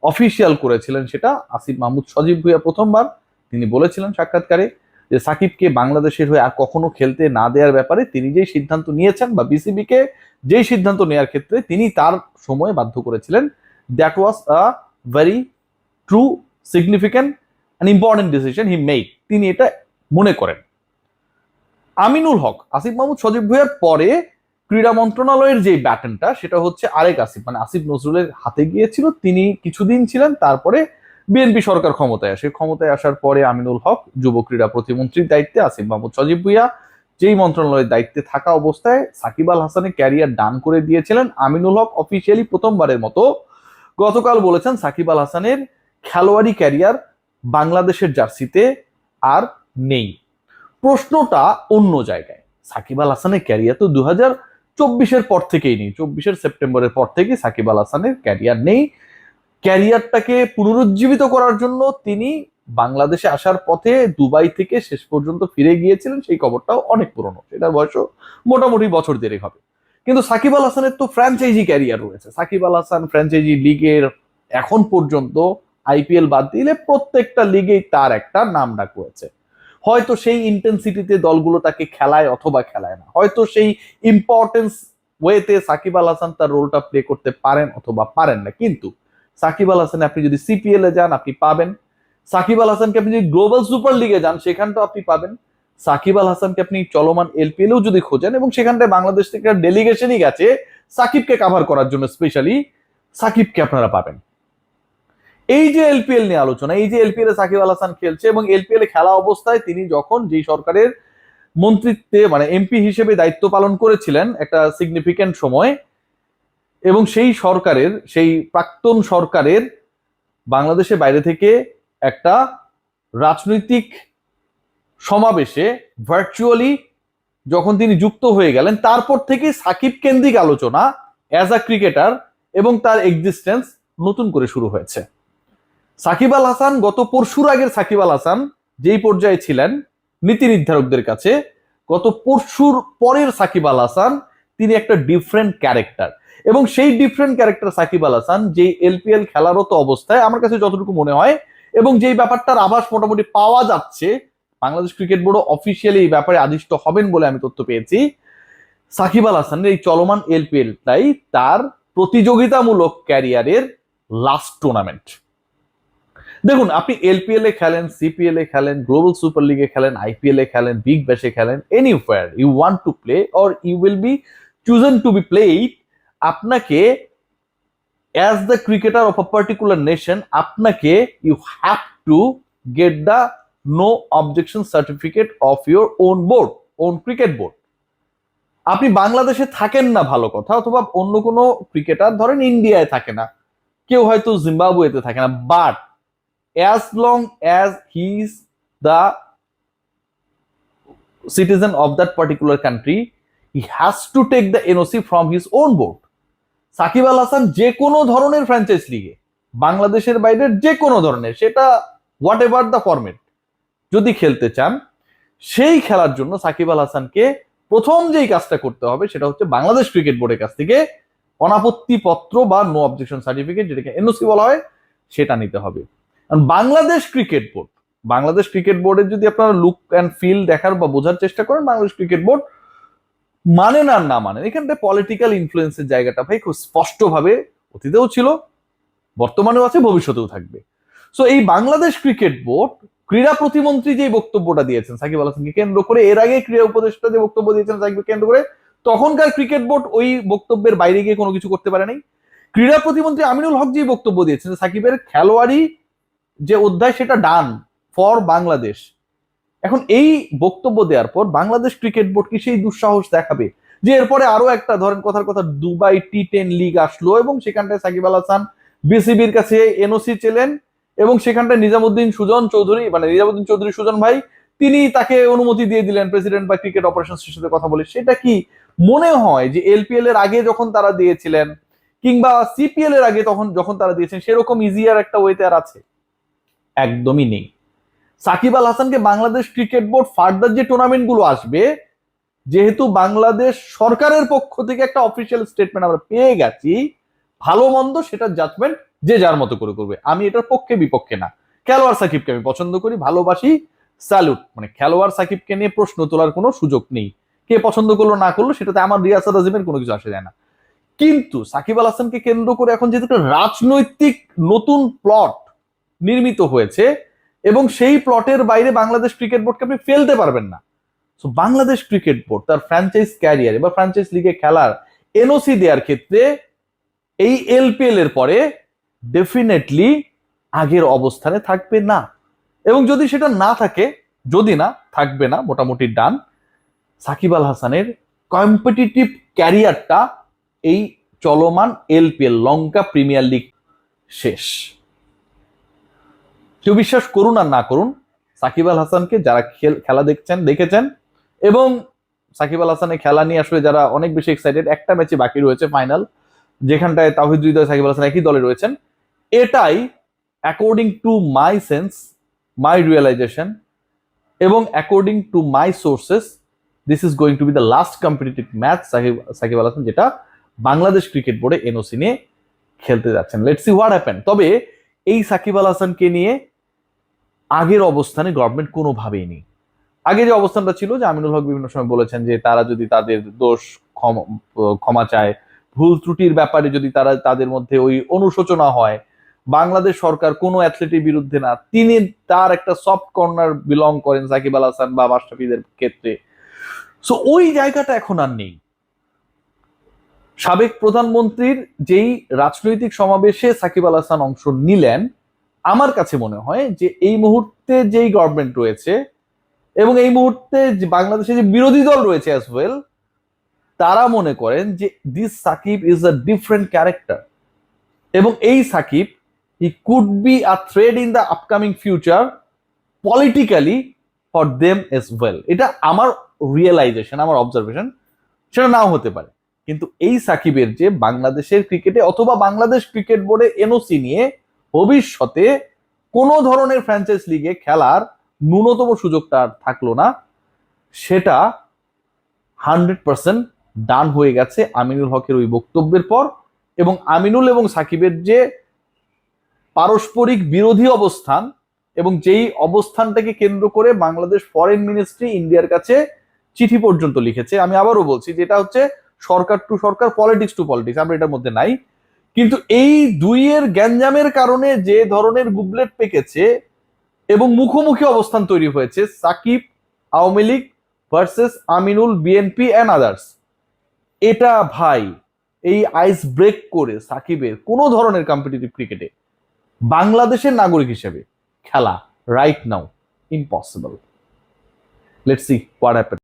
Official করেছিলেন সেটা আসিফ মাহমুদ সজীব ভুঁইয়া প্রথমবার। তিনি বলেছিলেন সাক্ষাৎকারে যে সাকিবকে বাংলাদেশের হয়ে আর কখনো খেলতে না দেওয়ার ব্যাপারে তিনি যেই সিদ্ধান্ত নিয়েছেন বা বিসিবিকে যেই সিদ্ধান্ত নেওয়ার ক্ষেত্রে তিনি তার সময় বাধ্য করেছিলেন, that was a very true, significant and important decision he made, তিনি এটা মনে করেন। আমিনুল হক, আসিফ মাহমুদ সজীব ভুঁইয়ার পরে ক্রীড়া মন্ত্রণালয়ের যে ব্যাটনটা সেটা হচ্ছে আরেক আসিফ, মানে আসিফ নজরুলের হাতে গিয়েছিল। তিনি কিছুদিন ছিলেন, তারপরে বিএনপি সরকার ক্ষমতায় আসে। ক্ষমতায় আসার পরে আমিনুল হক যুব ক্রীড়া প্রতিমন্ত্রীর দায়িত্বে, আসিফ মাহমুদ সজীব ভুঁইয়া যেই মন্ত্রণালয়ের দায়িত্বে থাকা অবস্থায় সাকিব আল হাসানের ক্যারিয়ার ডান করে দিয়েছিলেন। আমিনুল হক অফিসিয়ালি প্রথমবারের মতো গতকাল বলেছেন সাকিব আল হাসানের খেলোয়াড়ি ক্যারিয়ার বাংলাদেশের জার্সিতে আর নেই। প্রশ্নটা অন্য জায়গায়। সাকিব আল হাসানের ক্যারিয়ার তো 2024-এর পর থেকেই নেই, 24-এর সেপ্টেম্বরের পর থেকে সাকিব আল হাসানের ক্যারিয়ার নেই। ক্যারিয়ারটাকে পুনরুজ্জীবিত করার জন্য তিনি বাংলাদেশে আসার পথে দুবাই থেকে শেষ পর্যন্ত ফিরে গিয়েছিলেন, সেই খবরটাও অনেক পুরনো, সেটার বয়সও মোটামুটি বছর দেড়েক হবে। কিন্তু সাকিব আল হাসানের তো ফ্র্যাঞ্চাইজি ক্যারিয়ার রয়েছে। সাকিব আল হাসান ফ্র্যাঞ্চাইজি লিগের এখন পর্যন্ত আইপিএল বাদ দিলে প্রত্যেকটা লিগেই তার একটা নাম ডাক রয়েছে। হয়তো সেই ইন্টেন্সিটিতে দলগুলো তাকে খেলায় অথবা খেলায় না, হয়তো সেই ইম্পর্টেন্স ওয়েতে সাকিব আল হাসান তার রোলটা প্লে করতে পারেন অথবা পারেন না। কিন্তু সাকিব আল হাসান আপনি যদি সিপিএল এ যান আপনি পাবেন, সাকিব আল হাসানকে আপনি যদি গ্লোবাল সুপার লিগে যান সেখানটাও আপনি পাবেন, সাকিব আল হাসানকে আপনি চলমান এলপিএলেও যদি খোঁজেন, এবং সেখানটায় বাংলাদেশ থেকে ডেলিগেশনই গেছে সাকিবকে কাভার করার জন্য, স্পেশালি সাকিবকে আপনারা পাবেন। এই যে এলপিএল নিয়ে আলোচনা, এই যে এলপিএল এ সাকিব আল হাসান খেলছে এবং এলপিএল এ খেলা অবস্থায় তিনি যখন যেই সরকারের মন্ত্রিত্বে মানে এমপি হিসেবে দায়িত্ব পালন করেছিলেন একটা সিগনিফিক্যান্ট সময়, এবং সেই সরকারের সেই প্রাক্তন সরকারের বাংলাদেশের বাইরে থেকে একটা রাজনৈতিক সমাবেশে ভার্চুয়ালি যখন তিনি যুক্ত হয়ে গেলেন, তারপর থেকে সাকিব কেন্দ্রিক আলোচনা অ্যাজ আ ক্রিকেটার এবং তার এক্সিস্টেন্স নতুন করে শুরু হয়েছে। সাকিব আল হাসান গত পরশুর আগের সাকিব আল হাসান যেই পর্যায়ে ছিলেন নীতি নির্ধারকদের কাছে, গত পরশুর পরের সাকিব আল হাসান তিনি একটা ডিফারেন্ট ক্যারেক্টার। এবং সেই ডিফারেন্ট ক্যারেক্টার সাকিব আল হাসান যে এলপিএল খেলারত অবস্থায় আমার কাছে যতটুকু মনে হয় এবং যেই ব্যাপারটার আভাস মোটামুটি পাওয়া যাচ্ছে, বাংলাদেশ ক্রিকেট বোর্ড অফিসিয়ালি এই ব্যাপারে আদিষ্ট হবেন বলে আমি তথ্য পেয়েছি, সাকিব আল হাসানের এই চলমান এলপিএলটাই তার প্রতিযোগিতামূলক ক্যারিয়ারের লাস্ট টুর্নামেন্ট। দেখুন, আপনি এলপিএল এ খেলেন, সিপিএল এ খেলেন, গ্লোবাল সুপার লিগে খেলেন, আইপিএল এ খেলেন, বিগ ব্যাশে খেলেন, anywhere you want to play or you will be chosen to be played, আপনাকে as the cricketer of a particular nation আপনাকে you have to get the no objection certificate of your own board, own cricket board. আপনি বাংলাদেশে থাকেন না ভালো কথা, অথবা অন্য কোনো ক্রিকেটার ধরেন ইন্ডিয়ায় থাকে না, কেউ হয়তো জিম্বাবুয়েতে থাকে না, but as long as he is the citizen of that particular country, he has to take the NOC from his own board. Shakib Al Hasan যে কোনো ধরনের ফ্র্যাঞ্চাইজ লিগে বাংলাদেশের বাইরে যে কোনো ধরনের, সেটা হোয়াট এভার দ্য ফরম্যাট, যদি খেলতে চান, সেই খেলার জন্য সাকিব আল হাসানকে প্রথম যেই কাজটা করতে হবে সেটা হচ্ছে বাংলাদেশ ক্রিকেট বোর্ডের কাছ থেকে অনাপত্তি পত্র বা নো অবজেকশন সার্টিফিকেট, যেটাকে এনওসি বলা হয়, সেটা নিতে হবে। Bangladesh cricket board, Bangladesh cricket বোর্ডের যদি আপনারা লুক অ্যান্ড ফিল দেখার বা বোঝার চেষ্টা করেন, বাংলাদেশ ক্রিকেট বোর্ড মানেন আর না মানেন, এখানটা পলিটিক্যাল ইনফ্লুয়েন্সের জায়গাটা ভাই খুব স্পষ্টভাবে অতীতেও ছিল, বর্তমানেও আছে, ভবিষ্যতেও থাকবে। সো এই বাংলাদেশ ক্রিকেট বোর্ড, ক্রীড়া প্রতিমন্ত্রী যে বক্তব্যটা দিয়েছেন সাকিব আল হাসানকে কেন্দ্র করে, এর আগে ক্রীড়া উপদেষ্টা যে বক্তব্য দিয়েছেন সাকিবকে কেন্দ্র করে, তখনকার ক্রিকেট বোর্ড ওই বক্তব্যের বাইরে গিয়ে কোনো কিছু করতে পারে নাই। ক্রীড়া প্রতিমন্ত্রী আমিনুল হক যে বক্তব্য দিয়েছেন সাকিবের খেলোয়াড়ি যে অধ্যায় সেটা ডান ফর বাংলাদেশ, এখন এই বক্তব্য দেওয়ার পর বাংলাদেশ ক্রিকেট বোর্ড কি সেই দুঃসাহস দেখাবে যে এরপরে আরো একটা ধরেন কথার কথা দুবাই টি10 লিগ আসলো এবং সেখানটায় সাকিব আল হাসান বিসিবির কাছে এনওসি চেলেন এবং সেখানটায় নিজামুদ্দিন সুজন চৌধুরী, মানে নিজামুদ্দিন চৌধুরী সুজন ভাই, তিনি তাকে অনুমতি দিয়ে দিলেন প্রেসিডেন্ট বা ক্রিকেট অপারেশনসের সাথে কথা বলে। সেটা কি মনে হয় যে এলপিএল এর আগে যখন তারা দিয়েছিলেন কিংবা সিপিএল এর আগে তখন যখন তারা দিয়েছেন সেরকম ইজিয়ার একটা ওয়েতে আর আছে? একদমই নেই। সাকিব আল হাসানকে বাংলাদেশ ক্রিকেট বোর্ড ফার্দার যে টুর্নামেন্ট গুলো আসবে, যেহেতু বাংলাদেশ সরকারের পক্ষ থেকে একটা অফিসিয়াল স্টেটমেন্ট আমরা পেয়ে গেছি, ভালো মন্দ সেটা জাজমেন্ট যে যার মতো করে করবে, আমি এটার পক্ষে বিপক্ষে না। খেলোয়াড় সাকিবকে আমি পছন্দ করি, ভালোবাসি, স্যালুট, মানে খেলোয়াড় সাকিবকে নিয়ে প্রশ্ন তোলার কোনো সুযোগ নেই। কে পছন্দ করলো না করলো সেটাতে আমার রিয়াসাত আজিমের কোনো কিছু আসে যায় না। কিন্তু সাকিব আল হাসানকে কেন্দ্র করে এখন যেহেতু একটা রাজনৈতিক নতুন প্লট নির্মিত হয়েছে, এবং সেই প্লটের বাইরে বাংলাদেশ ক্রিকেট বোর্ডকে আপনি ফেলতে পারবেন না। তো বাংলাদেশ ক্রিকেট বোর্ড তার ফ্র্যাঞ্চাইজ ক্যারিয়ারে বা ফ্র্যাঞ্চাইজ লিগে খেলার এনওসি দেওয়ার ক্ষেত্রে এই এলপিএল এর পরে ডেফিনেটলি আগের অবস্থানে থাকবে না। এবং যদি সেটা না থাকে, যদি না থাকবে না, মোটামুটি ডান, সাকিব আল হাসানের কম্পিটিটিভ ক্যারিয়ারটা এই চলমান এলপিএল লঙ্কা প্রিমিয়ার লিগ শেষ। কেউ বিশ্বাস করুন আর না করুন, সাকিব আল হাসানকে যারা খেলা দেখেছেন এবং সাকিব আল হাসানের খেলা নিয়ে আসলে যারা অনেক বেশি এক্সাইটেড, একটা ম্যাচে বাকি রয়েছে ফাইনাল, যেখানটায় তাওহিদ হৃদয় সাকিব আল হাসান একই দলে রয়েছেন, এটাই according to my sense, my realisation এবং according to my sources, this is going to be the last competitive match Shakib Al Hasan যেটা বাংলাদেশ ক্রিকেট বোর্ডে এনওসি নিয়ে খেলতে যাচ্ছেন। Let's see what happen. তবে এই সাকিব আল হাসানকে নিয়ে আগের অবস্থানে গভর্নমেন্ট কোনোভাবেই নেই। আগে যে অবস্থানটা ছিল, যে আমিনুল হক বিভিন্ন সময় বলেছেন যে তারা যদি তাদের দোষ ক্ষমা চায়, ভুল ত্রুটির ব্যাপারে যদি তারা তাদের মধ্যে ওই অনুশোচনা হয়, বাংলাদেশ সরকার কোনো অ্যাথলেটের বিরুদ্ধে না, তিনি তার একটা সফট কর্নার বিলং করেন সাকিব আল হাসান বা মাশরাফিদের ক্ষেত্রে। সো ওই জায়গাটা এখন আর নেই। সাবেক প্রধানমন্ত্রীর যেই রাজনৈতিক সমাবেশে সাকিব আল হাসান অংশ নিলেন, আমার কাছে মনে হয় যে এই মুহূর্তে যেই গভর্নমেন্ট রয়েছে এবং এই মুহূর্তে বাংলাদেশে যে বিরোধী দল রয়েছে অ্যাজ ওয়েল, তারা মনে করেন যে this Shakib is a different character, এবং এই Shakib he could be a threat in the upcoming future politically for them as well. এটা আমার রিয়েলাইজেশন, আমার অবজারভেশন, সেটা নাও হতে পারে। কিন্তু এই সাকিবের যে বাংলাদেশের ক্রিকেটে অথবা বাংলাদেশ ক্রিকেট বোর্ডে এনওসি নিয়ে ভবিষ্যতে কোনো ধরনের ফ্র্যাঞ্চাইজ লিগে খেলার ন্যূনতম সুযোগটা আর থাকলো না, সেটা 100% ডান হয়ে গেছে আমিনুল হকের ওই বক্তব্যের পর। এবং আমিনুল এবং সাকিবের যে পারস্পরিক বিরোধী অবস্থান, এবং যেই অবস্থানটাকে কেন্দ্র করে বাংলাদেশ ফরেন মিনিস্ট্রি ইন্ডিয়ার কাছে চিঠি পর্যন্ত লিখেছে, আমি আবারও বলছি যেটা হচ্ছে সরকার টু সরকার, পলিটিক্স টু পলিটিক্স, আমরা এটার মধ্যে নাই। কিন্তু এই দুইয়ের গ্যাঞ্জামের কারণে যে ধরনের গুবলেট পেকেছে এবং মুখোমুখি অবস্থান তৈরি হয়েছে Shakib Awami League versus Aminul BNP and others, এটা ভাই এই আইস ব্রেক করে সাকিবের কোনো ধরনের কম্পিটিটিভ ক্রিকেটে বাংলাদেশের নাগরিক হিসেবে খেলা right now impossible. Let's see what happen.